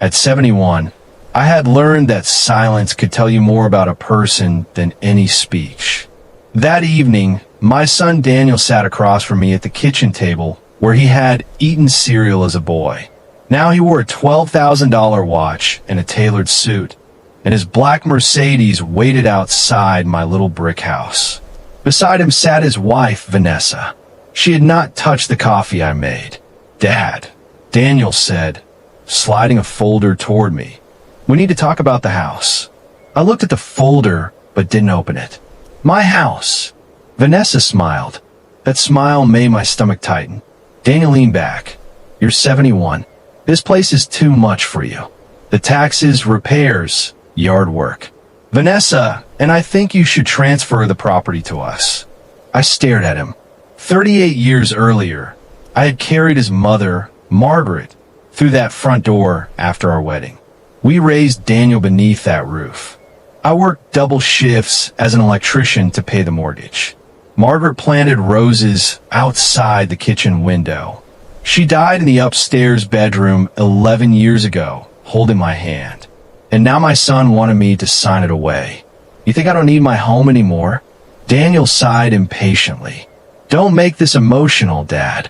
At 71, I had learned that silence could tell you more about a person than any speech. That evening, my son Daniel sat across from me at the kitchen table where he had eaten cereal as a boy. Now he wore a $12,000 watch and a tailored suit, and his black Mercedes waited outside my little brick house. Beside him sat his wife, Vanessa. She had not touched the coffee I made. "Dad," Daniel said, sliding a folder toward me. "We need to talk about the house." I looked at the folder, but didn't open it. "My house." Vanessa smiled. That smile made my stomach tighten. Daniel leaned back. "You're 71. This place is too much for you. The taxes, repairs, yard work. Vanessa, and I think you should transfer the property to us." I stared at him. 38 years earlier, I had carried his mother, Margaret, through that front door after our wedding. We raised Daniel beneath that roof. I worked double shifts as an electrician to pay the mortgage. Margaret planted roses outside the kitchen window. She died in the upstairs bedroom 11 years ago, holding my hand. And now my son wanted me to sign it away. "You think I don't need my home anymore?" Daniel sighed impatiently. "Don't make this emotional, Dad."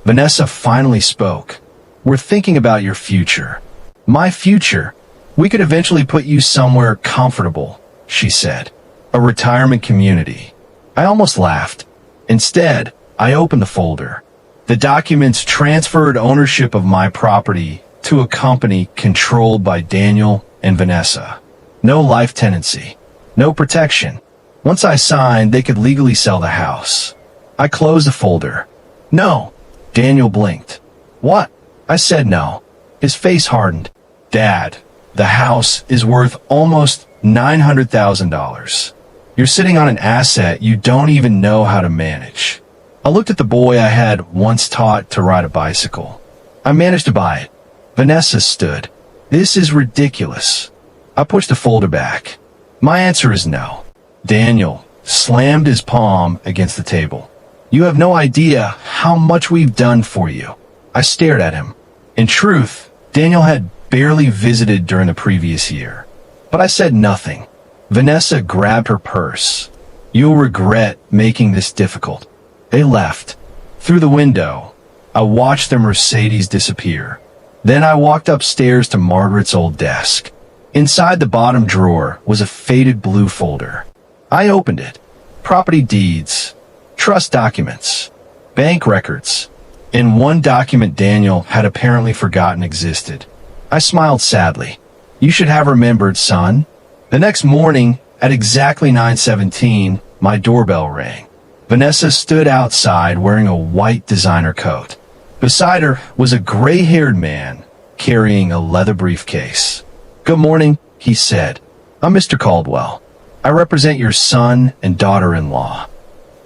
Vanessa finally spoke. "We're thinking about your future." "My future? We could eventually put you somewhere comfortable," she said. "A retirement community." I almost laughed. Instead, I opened the folder. The documents transferred ownership of my property to a company controlled by Daniel and Vanessa. No life tenancy. No protection. Once I signed, they could legally sell the house. I closed the folder. "No." Daniel blinked. "What?" I said no. His face hardened. "Dad, the house is worth almost $900,000. You're sitting on an asset you don't even know how to manage." I looked at the boy I had once taught to ride a bicycle. "I managed to buy it." Vanessa stood. "This is ridiculous." I pushed the folder back. "My answer is no." Daniel slammed his palm against the table. "You have no idea how much we've done for you." I stared at him. In truth, Daniel had barely visited during the previous year. But I said nothing. Vanessa grabbed her purse. "You'll regret making this difficult." They left. Through the window, I watched their Mercedes disappear. Then I walked upstairs to Margaret's old desk. Inside the bottom drawer was a faded blue folder. I opened it. Property deeds, trust documents, bank records, and one document Daniel had apparently forgotten existed. I smiled sadly. "You should have remembered, son." The next morning, at exactly 9:17, my doorbell rang. Vanessa stood outside wearing a white designer coat. Beside her was a gray-haired man carrying a leather briefcase. "Good morning," he said. "I'm Mr. Caldwell. I represent your son and daughter-in-law."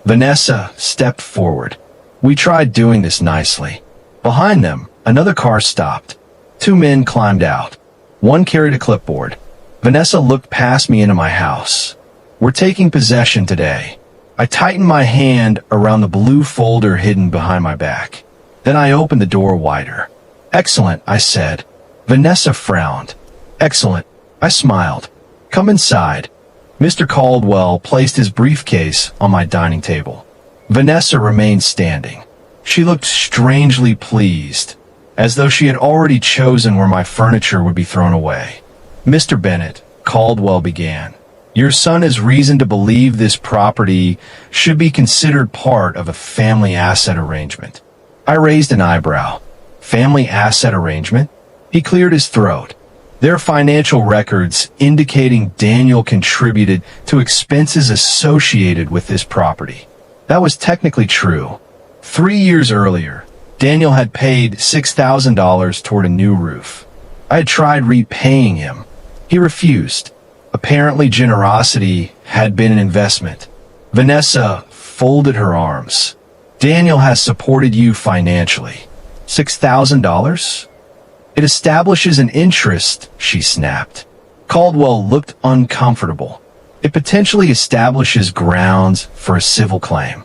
Vanessa stepped forward. We tried doing this nicely. Behind them, another car stopped. Two men climbed out. One carried a clipboard. Vanessa looked past me into my house. "We're taking possession today." I tightened my hand around the blue folder hidden behind my back. Then I opened the door wider. "Excellent," I said. Vanessa frowned. "Excellent." I smiled. "Come inside." Mr. Caldwell placed his briefcase on my dining table. Vanessa remained standing. She looked strangely pleased, as though she had already chosen where my furniture would be thrown away. "Mr. Bennett," Caldwell began, "your son has reason to believe this property should be considered part of a family asset arrangement." I raised an eyebrow. "Family asset arrangement?" He cleared his throat. "There are financial records indicating Daniel contributed to expenses associated with this property." That was technically true. 3 years earlier, Daniel had paid $6,000 toward a new roof. I had tried repaying him. He refused. Apparently generosity had been an investment. Vanessa folded her arms. "Daniel has supported you financially. $6,000? It establishes an interest," she snapped. Caldwell looked uncomfortable. "It potentially establishes grounds for a civil claim."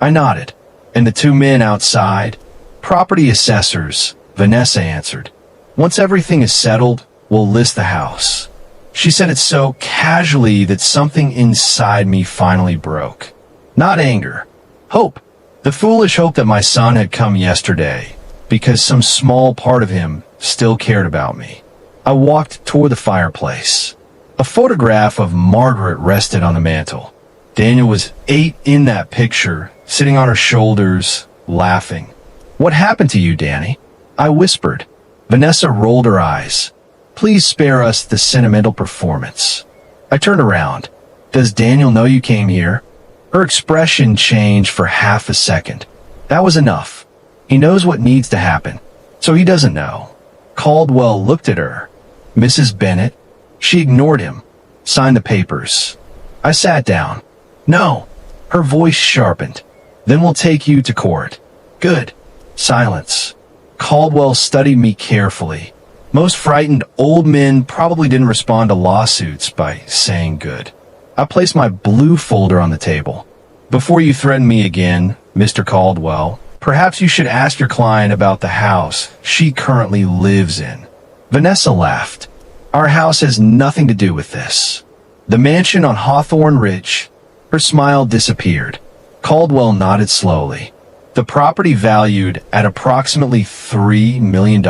I nodded. "And the two men outside?" "Property assessors," Vanessa answered. Once everything is settled, we'll list the house. She said it so casually that something inside me finally broke. Not anger. Hope. The foolish hope that my son had come yesterday, because some small part of him still cared about me. I walked toward the fireplace. A photograph of Margaret rested on the mantel. Daniel was 8 in that picture, sitting on her shoulders, laughing. "What happened to you, Danny?" I whispered. Vanessa rolled her eyes. "Please spare us the sentimental performance." I turned around. "Does Daniel know you came here?" Her expression changed for half a second. That was enough. He knows what needs to happen, so he doesn't know. Caldwell looked at her. "Mrs. Bennett?" She ignored him. "Sign the papers." I sat down. "No." Her voice sharpened. "Then we'll take you to court." "Good." Silence. Caldwell studied me carefully. Most frightened old men probably didn't respond to lawsuits by saying good. I placed my blue folder on the table. "Before you threaten me again, Mr. Caldwell, perhaps you should ask your client about the house she currently lives in." Vanessa laughed. "Our house has nothing to do with this." The mansion on Hawthorne Ridge. Her smile disappeared. Caldwell nodded slowly. "The property valued at approximately $3 million?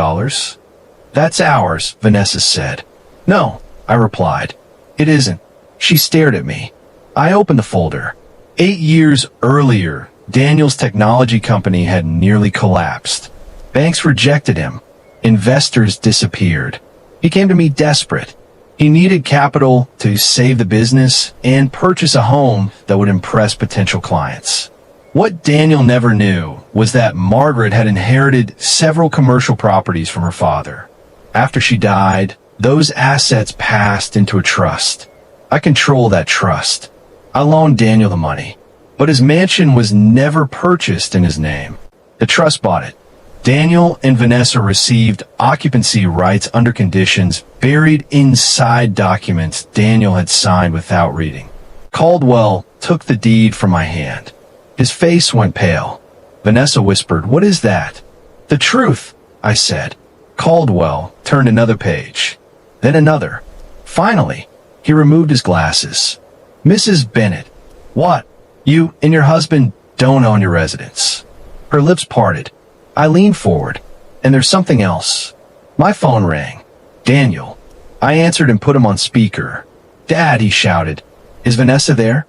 "That's ours," Vanessa said. "No," I replied. "It isn't." She stared at me. I opened the folder. 8 years earlier, Daniel's technology company had nearly collapsed. Banks rejected him. Investors disappeared. He came to me desperate. He needed capital to save the business and purchase a home that would impress potential clients. What Daniel never knew was that Margaret had inherited several commercial properties from her father. After she died, those assets passed into a trust. I control that trust. I loaned Daniel the money, but his mansion was never purchased in his name. The trust bought it. Daniel and Vanessa received occupancy rights under conditions buried inside documents Daniel had signed without reading. Caldwell took the deed from my hand. His face went pale. Vanessa whispered, "What is that?" "The truth," I said. Caldwell turned another page, then another. Finally, he removed his glasses. "Mrs. Bennett, what? You and your husband don't own your residence." Her lips parted. I leaned forward. "And there's something else." My phone rang. "Daniel." I answered and put him on speaker. "Dad," he shouted. "Is Vanessa there?"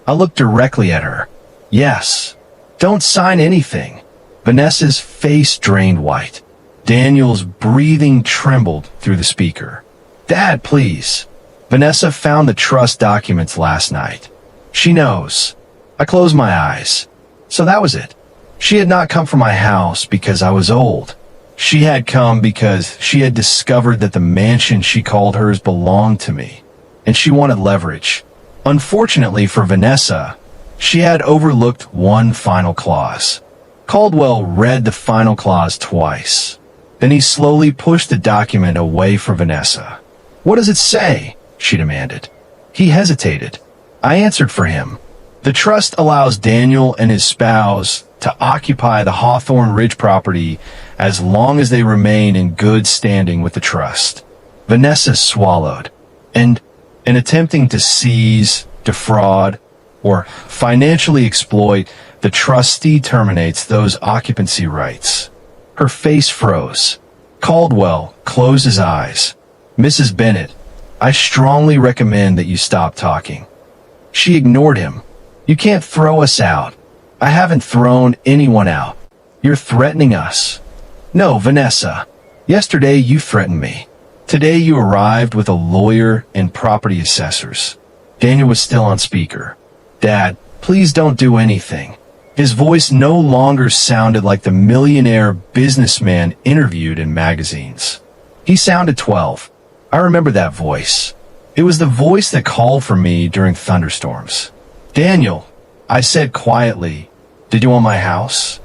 I looked directly at her. "Yes." "Don't sign anything." Vanessa's face drained white. Daniel's breathing trembled through the speaker. "Dad, please." "Vanessa found the trust documents last night. She knows." I closed my eyes. So that was it. She had not come from my house because I was old. She had come because she had discovered that the mansion she called hers belonged to me, and she wanted leverage. Unfortunately for Vanessa, she had overlooked one final clause. Caldwell read the final clause twice. Then he slowly pushed the document away from Vanessa. "What does it say?" she demanded. He hesitated. I answered for him. "The trust allows Daniel and his spouse to occupy the Hawthorne Ridge property as long as they remain in good standing with the trust." Vanessa swallowed. And in attempting to seize, defraud, or financially exploit, the trustee terminates those occupancy rights. Her face froze. Caldwell closed his eyes. "Mrs. Bennett, I strongly recommend that you stop talking." She ignored him. "You can't throw us out." "I haven't thrown anyone out. You're threatening us." "No, Vanessa. Yesterday you threatened me. Today you arrived with a lawyer and property assessors." Daniel was still on speaker. "Dad, please don't do anything." His voice no longer sounded like the millionaire businessman interviewed in magazines. He sounded 12. I remember that voice. It was the voice that called for me during thunderstorms. "Daniel," I said quietly, "did you want my house?"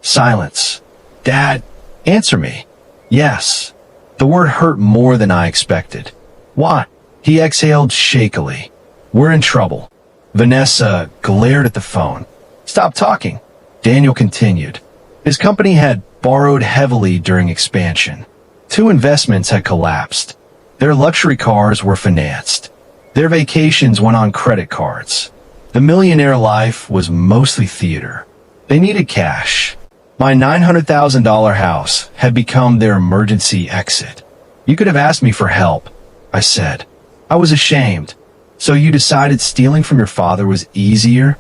Silence. "Dad, answer me." "Yes." The word hurt more than I expected. "What?" He exhaled shakily. "We're in trouble." Vanessa glared at the phone. "Stop talking." Daniel continued. His company had borrowed heavily during expansion. 2 investments had collapsed. Their luxury cars were financed. Their vacations went on credit cards. The millionaire life was mostly theater. They needed cash. My $900,000 house had become their emergency exit. You could have asked me for help, I said. I was ashamed. So you decided stealing from your father was easier?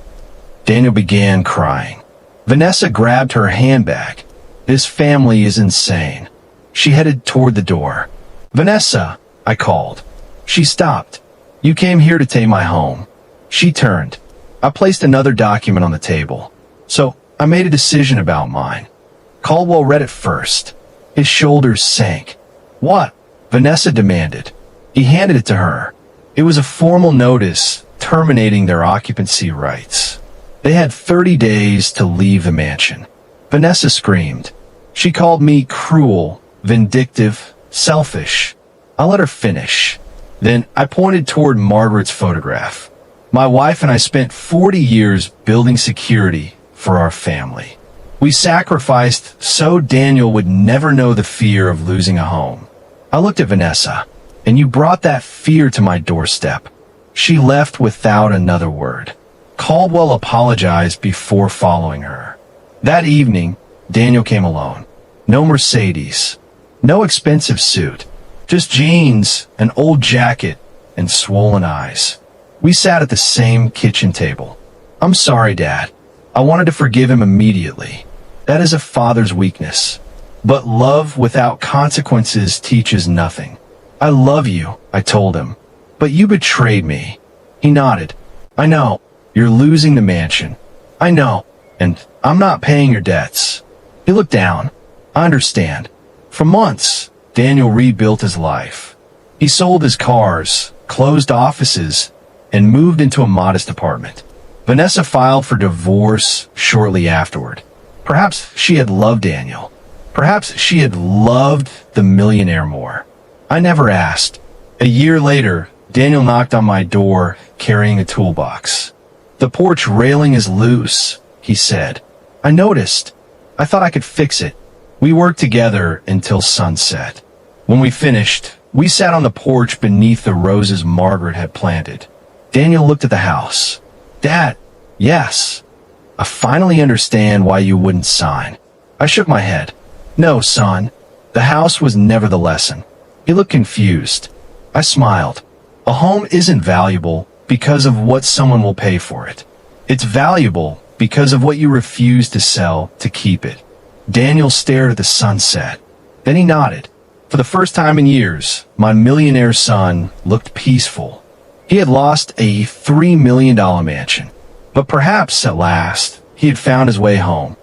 Daniel began crying. Vanessa grabbed her handbag. This family is insane. She headed toward the door. Vanessa, I called. She stopped. You came here to take my home. She turned. I placed another document on the table. So I made a decision about mine. Caldwell read it first. His shoulders sank. What? Vanessa demanded. He handed it to her. It was a formal notice terminating their occupancy rights. They had 30 days to leave the mansion. Vanessa screamed. She called me cruel, vindictive, selfish. I let her finish. Then I pointed toward Margaret's photograph. My wife and I spent 40 years building security for our family. We sacrificed so Daniel would never know the fear of losing a home. I looked at Vanessa, and you brought that fear to my doorstep. She left without another word. Caldwell apologized before following her. That evening, Daniel came alone. No Mercedes. No expensive suit. Just jeans, an old jacket, and swollen eyes. We sat at the same kitchen table. I'm sorry, Dad. I wanted to forgive him immediately. That is a father's weakness. But love without consequences teaches nothing. I love you, I told him. But you betrayed me. He nodded. I know. You're losing the mansion. I know. And I'm not paying your debts. He looked down. I understand. For months, Daniel rebuilt his life. He sold his cars, closed offices, and moved into a modest apartment. Vanessa filed for divorce shortly afterward. Perhaps she had loved Daniel. Perhaps she had loved the millionaire more. I never asked. A year later, Daniel knocked on my door carrying a toolbox. The porch railing is loose, he said. I noticed. I thought I could fix it. We worked together until sunset. When we finished, we sat on the porch beneath the roses Margaret had planted. Daniel looked at the house. Dad, yes. I finally understand why you wouldn't sign. I shook my head. No, son. The house was never the lesson. He looked confused. I smiled. A home isn't valuable because of what someone will pay for it. It's valuable because of what you refuse to sell to keep it. Daniel stared at the sunset. Then he nodded. For the first time in years, my millionaire son looked peaceful. He had lost a $3 million mansion. But perhaps, at last, he had found his way home.